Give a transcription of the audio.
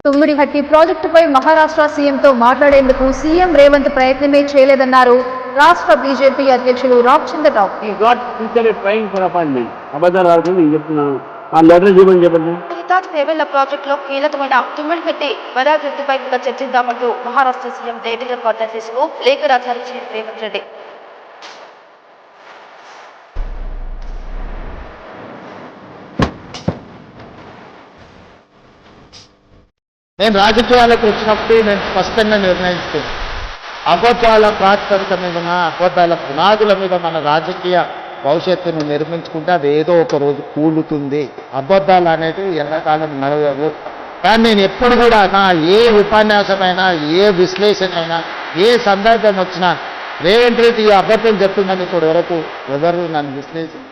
తుమ్మిడిహట్టి ప్రాజెక్టుపై మహారాష్ట్ర సీఎంతో మాట్లాడేందుకు సీఎం రేవంత్ ప్రయత్నమే చేయలేదన్నారు రాష్ట్ర బీజేపీ అధ్యక్షులు రామచంద్రరావు. రేవెళ్ల ప్రాజెక్టులో కీలకమైన తుమ్మిడిహట్టి వరాజెత్తుపై కూడా చర్చిద్దామంటూ మహారాష్ట్ర సీఎం దేవేంద్ర ఫడ్నవీస్ కు లేఖ రాశారు రేవంత్ రెడ్డి. నేను రాజకీయాలకు వచ్చినప్పుడు నేను స్పష్టంగా నిర్ణయిస్తాను, అబద్ధాల ప్రాతిపదిక మీద అబద్ధాల పునాదుల మీద మన రాజకీయ భవిష్యత్తును నిర్మించుకుంటే అది ఏదో ఒక రోజు కూలుతుంది. అబద్ధాలు అనేటివి ఎంతకాలం నడవవు. కానీ నేను ఎప్పుడు కూడా నా ఏ ఉపన్యాసమైనా, ఏ విశ్లేషణ అయినా, ఏ సందర్భం వచ్చినా రేవంత్ రెడ్డి అబద్ధం చెప్తుందని ఇప్పుడు వరకు ఎవరు నన్ను విశ్లేషించారు.